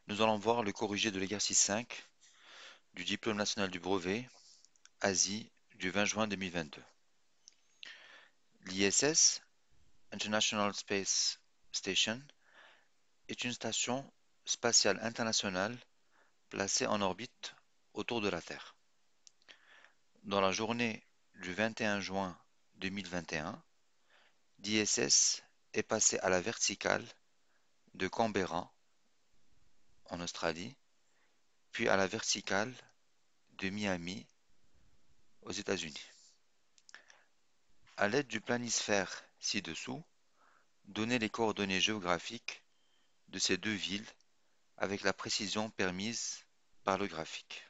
Nous allons voir le corrigé de l'exercice 5 du diplôme national du brevet Asie du 20 juin 2022. L'ISS, International Space Station, est une station spatiale internationale placée en orbite autour de la Terre. Dans la journée du 21 juin 2021, l'ISS est passé à la verticale de Canberra, en Australie, puis à la verticale de Miami, aux États-Unis. À l'aide du planisphère ci-dessous, donnez les coordonnées géographiques de ces deux villes avec la précision permise par le graphique.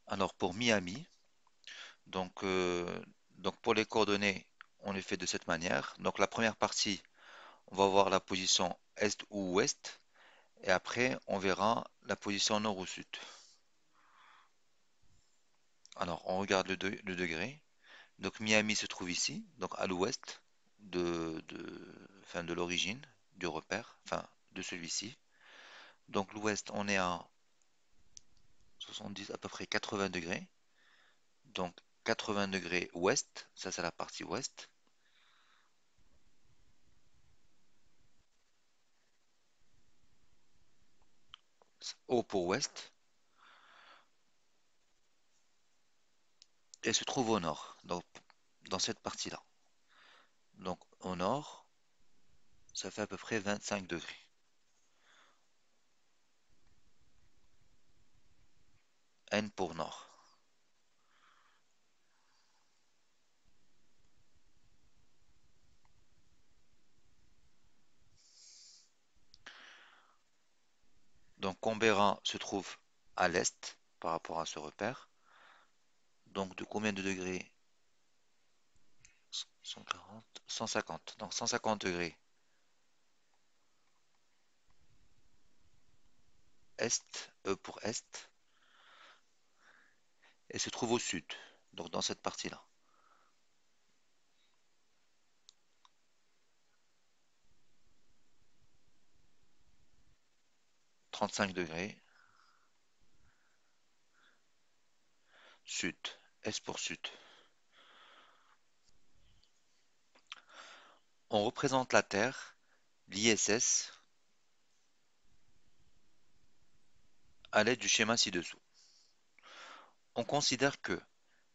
Alors pour Miami, donc, donc pour les coordonnées, on les fait de cette manière. Donc la première partie, on va voir la position est ou ouest, et après on verra la position nord ou sud. Alors on regarde le degré. Donc Miami se trouve ici, donc à l'ouest enfin, de l'origine du repère, enfin de celui-ci. Donc l'ouest, on est à 70, à peu près 80 degrés. Donc 80 degrés ouest, ça c'est la partie ouest. O pour ouest, et se trouve au nord, donc dans cette partie-là. Donc au nord, ça fait à peu près 25 degrés. N pour nord. Donc Canberra se trouve à l'est par rapport à ce repère. Donc de combien de degrés? 140, 150. Donc 150 degrés est, E pour est, et se trouve au sud, donc dans cette partie-là. 35 degrés sud, est pour sud. On représente la Terre, l'ISS, à l'aide du schéma ci-dessous. On considère que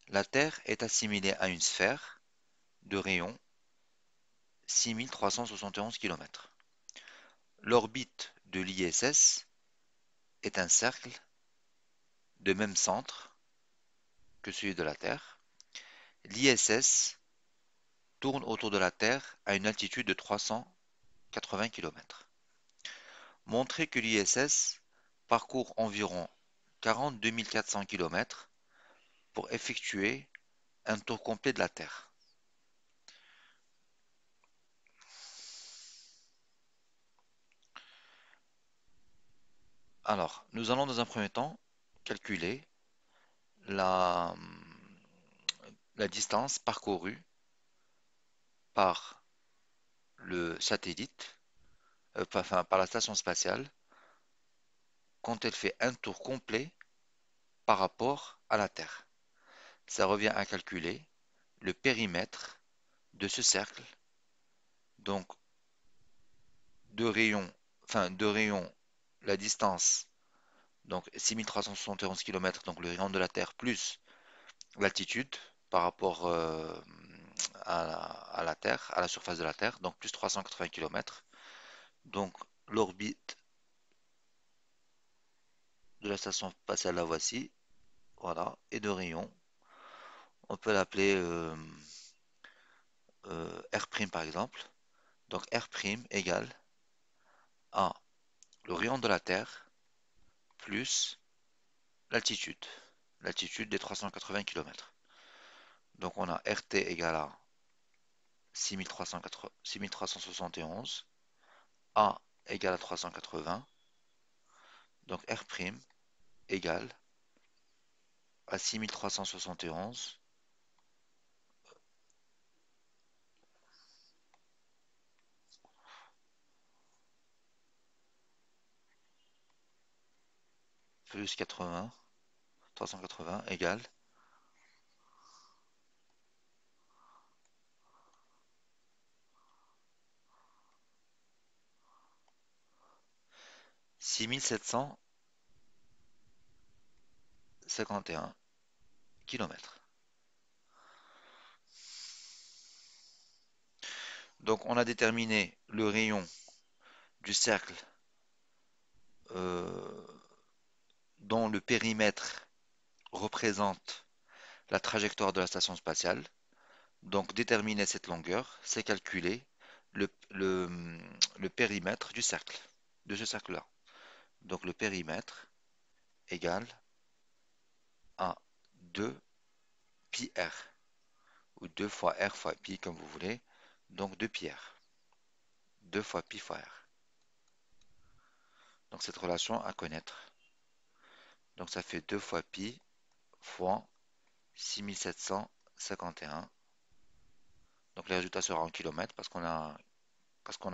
la Terre est assimilée à une sphère de rayon 6371 km. L'orbite de l'ISS est un cercle de même centre que celui de la Terre. L'ISS tourne autour de la Terre à une altitude de 380 km. Montrer que l'ISS parcourt environ 42 400 km pour effectuer un tour complet de la Terre. Alors, nous allons dans un premier temps calculer la, la distance parcourue par le satellite, enfin par la station spatiale, quand elle fait un tour complet par rapport à la Terre. Ça revient à calculer le périmètre de ce cercle, donc de rayon, la distance, donc 6371 km, donc le rayon de la Terre, plus l'altitude par rapport à la Terre, à la surface de la Terre, donc plus 380 km. Donc l'orbite de la station spatiale, la voici, voilà, et de rayon, on peut l'appeler R' par exemple. Donc R' égale à le rayon de la Terre plus l'altitude. l'altitude des 380 km. Donc on a RT égale à 6371, A égale à 380, donc R' égale à 6371 plus 80, 380 égale 6751 km. Donc on a déterminé le rayon du cercle euh, dont le périmètre représente la trajectoire de la station spatiale. Donc déterminer cette longueur, c'est calculer le périmètre du cercle, de ce cercle-là. Donc le périmètre égale à 2 pi r, ou 2 fois r fois pi comme vous voulez, donc 2 pi r, 2 fois pi fois r. Donc cette relation à connaître. Donc ça fait 2 fois pi fois 6751. Donc le résultat sera en kilomètres parce qu'on a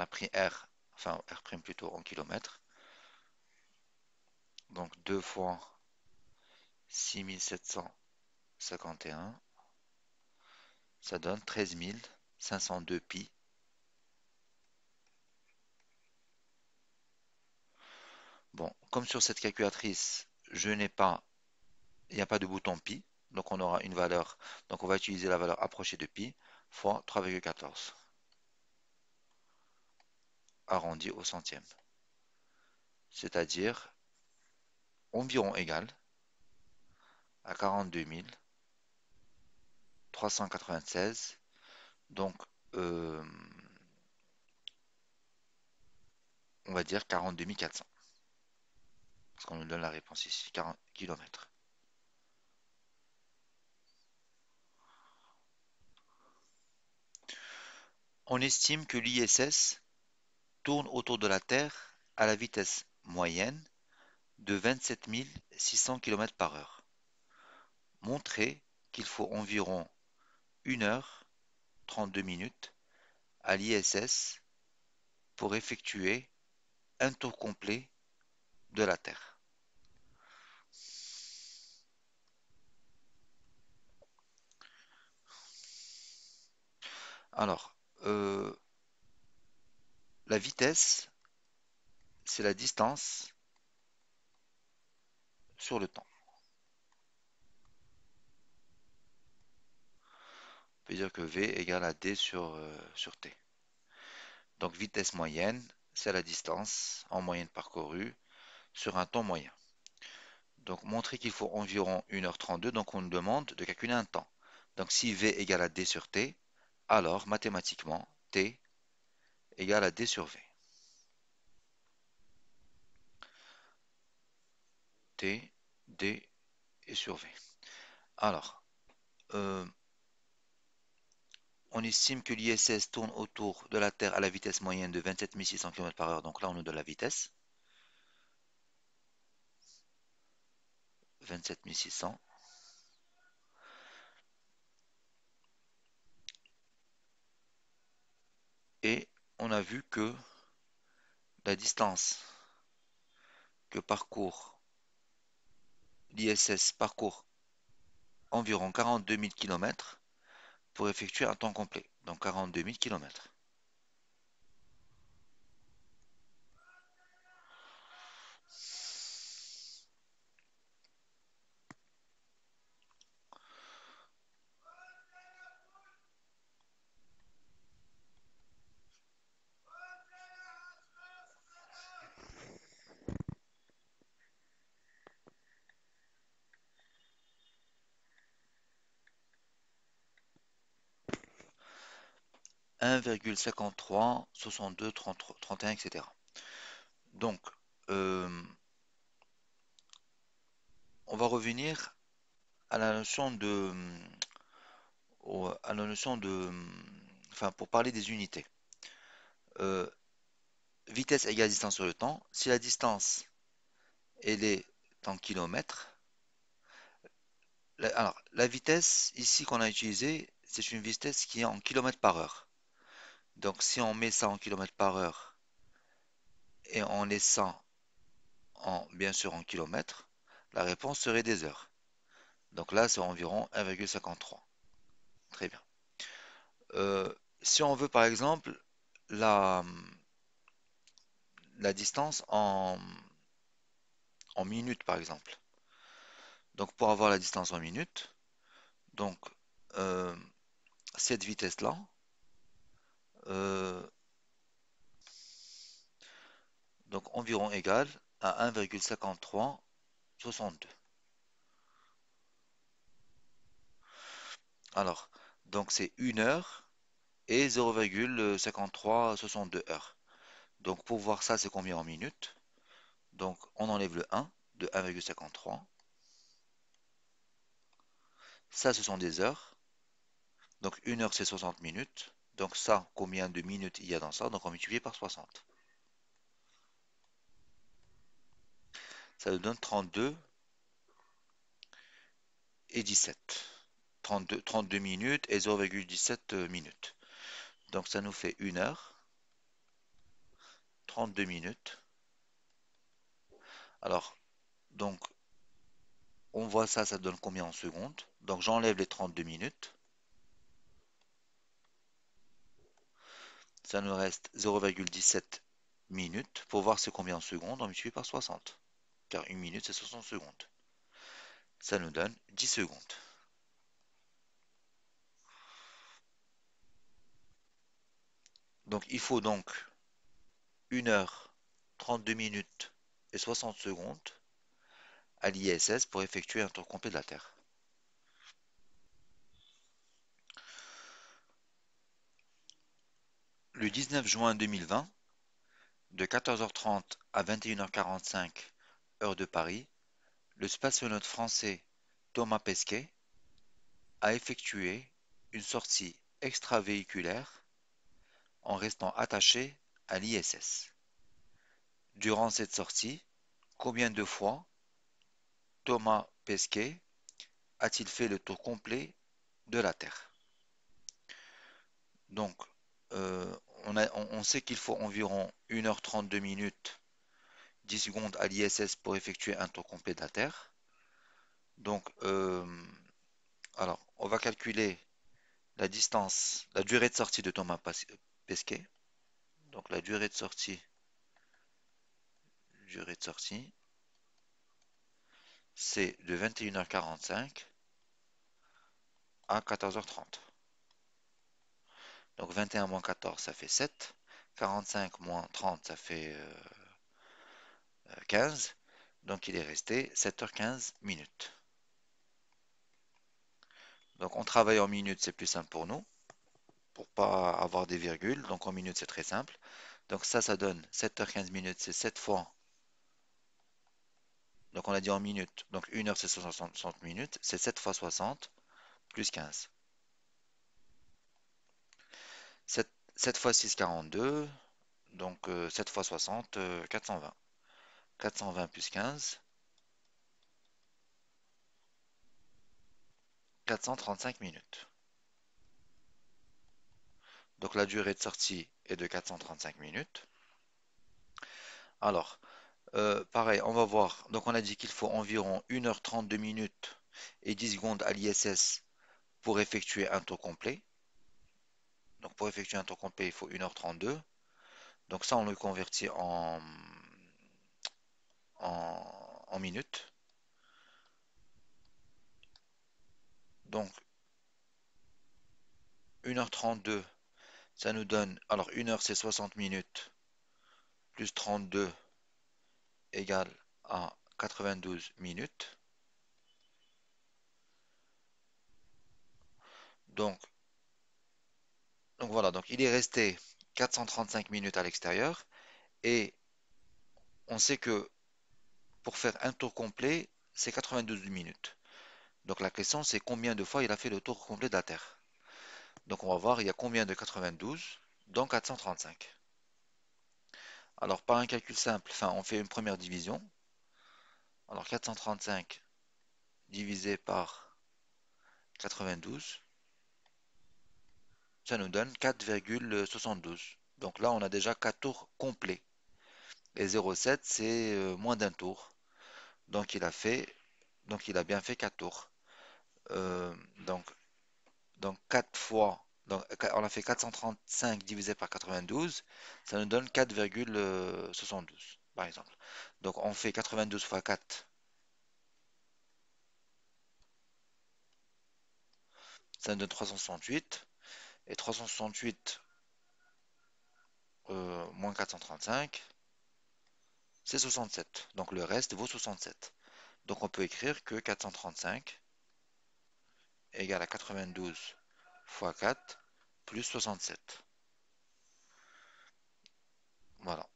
pris r, enfin r' plutôt en kilomètres. Donc 2 fois 6751, ça donne 13502 pi. Bon, comme sur cette calculatrice, il n'y a pas de bouton pi, donc on aura une valeur, donc on va utiliser la valeur approchée de pi fois 3,14, arrondi au centième, c'est-à-dire environ égal à 42 396, donc euh, on va dire 42 400, parce qu'on nous donne la réponse ici, 40 km. On estime que l'ISS tourne autour de la Terre à la vitesse moyenne de 27 600 km par heure. Montrez qu'il faut environ 1 heure 32 minutes à l'ISS pour effectuer un tour complet de la Terre. Alors, la vitesse, c'est la distance sur le temps. On peut dire que V égale à D sur T. Donc vitesse moyenne, c'est la distance en moyenne parcourue sur un temps moyen. Donc montrer qu'il faut environ 1h32, donc on nous demande de calculer un temps. Donc si V égale à D sur T, alors mathématiquement T égale à D sur V. T, D et sur V. Alors, euh, on estime que l'ISS tourne autour de la Terre à la vitesse moyenne de 27 600 km par heure. Donc là, on nous donne la vitesse. 27 600. Et on a vu que la distance que parcourt l'ISS parcourt environ 42 000 km pour effectuer un temps complet. Donc 42 000 km. 1,53, 62, 30, 31, etc. Donc, euh, on va revenir à la notion de, à la notion de, enfin, pour parler des unités. Euh, Vitesse égale distance sur le temps. Si la distance, elle est en kilomètres, alors, la vitesse ici qu'on a utilisée, c'est une vitesse qui est en kilomètres par heure. Donc, si on met ça en kilomètres par heure et en laissant bien sûr en kilomètres, la réponse serait des heures. Donc là, c'est environ 1,53. Très bien. Euh, Si on veut par exemple la, la distance en minutes par exemple. Donc pour avoir la distance en minutes, donc euh, cette vitesse-là, euh, donc environ égale à 1,5362. Alors, donc c'est 1 heure et 0,5362 heures. Donc pour voir ça, c'est combien en minutes? Donc on enlève le 1 de 1,53. Ça, ce sont des heures. Donc 1 heure, c'est 60 minutes. Donc ça, combien de minutes il y a dans ça? Donc on multiplie par 60. Ça nous donne 32 et 17. 32 minutes et 0,17 minutes. Donc ça nous fait 1 heure, 32 minutes. Alors, donc on voit ça, ça donne combien en secondes? Donc j'enlève les 32 minutes. Ça nous reste 0,17 minutes. Pour voir c'est combien en secondes, on multiplie par 60. Car une minute, c'est 60 secondes. Ça nous donne 10 secondes. Donc il faut donc 1 heure, 32 minutes et 60 secondes à l'ISS pour effectuer un tour complet de la Terre. Le 19 juin 2020, de 14h30 à 21h45, heure de Paris, le spationaute français Thomas Pesquet a effectué une sortie extravéhiculaire en restant attaché à l'ISS. Durant cette sortie, combien de fois Thomas Pesquet a-t-il fait le tour complet de la Terre? Donc, euh, on sait qu'il faut environ 1 heure 32 minutes, 10 secondes à l'ISS pour effectuer un tour complet de la Terre. Donc, alors, on va calculer la distance, la durée de sortie de Thomas Pesquet. Donc, la durée de sortie, c'est de 21h45 à 14h30. Donc, 21 moins 14, ça fait 7. 45 moins 30, ça fait 15. Donc, il est resté 7h15 minutes. Donc, on travaille en minutes, c'est plus simple pour nous, pour pas avoir des virgules. Donc, en minutes, c'est très simple. Donc, ça donne 7h15 minutes, c'est 7 fois. Donc, on a dit en minutes. Donc, 1 heure, c'est 60 minutes. C'est 7 fois 60 plus 15. 7 fois 6, 42. Donc, 7 fois 60, 420. 420 plus 15, 435 minutes. Donc, la durée de sortie est de 435 minutes. Alors, pareil, on va voir. Donc, on a dit qu'il faut environ 1 heure 32 minutes et 10 secondes à l'ISS pour effectuer un tour complet. Donc, pour effectuer un tour complet, il faut 1 heure 32. Donc, ça, on le convertit en minutes. Donc, 1 heure 32, ça nous donne. Alors, 1 heure, c'est 60 minutes, plus 32 égale à 92 minutes. Donc, donc voilà, donc il est resté 435 minutes à l'extérieur. Et on sait que pour faire un tour complet, c'est 92 minutes. Donc la question c'est combien de fois il a fait le tour complet de la Terre. Donc on va voir il y a combien de 92 dans 435. Alors par un calcul simple, enfin on fait une première division. Alors 435 divisé par 92, ça nous donne 4,72. Donc là on a déjà 4 tours complets. Et 0,7 c'est moins d'un tour. Donc il a bien fait 4 tours. Euh, donc Donc 4 fois, donc, on a fait 435 divisé par 92, ça nous donne 4,72 par exemple. Donc on fait 92 fois 4, ça nous donne 368. Et 368 moins 435, c'est 67. Donc le reste vaut 67. Donc on peut écrire que 435 égale à 92 fois 4 plus 67. Voilà.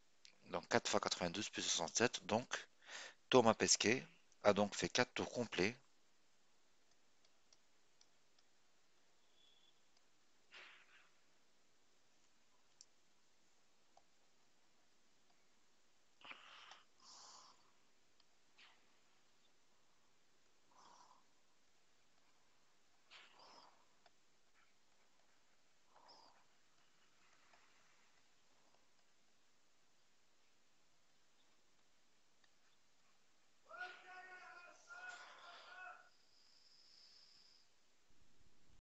Donc 4 fois 92 plus 67. Donc Thomas Pesquet a donc fait 4 tours complets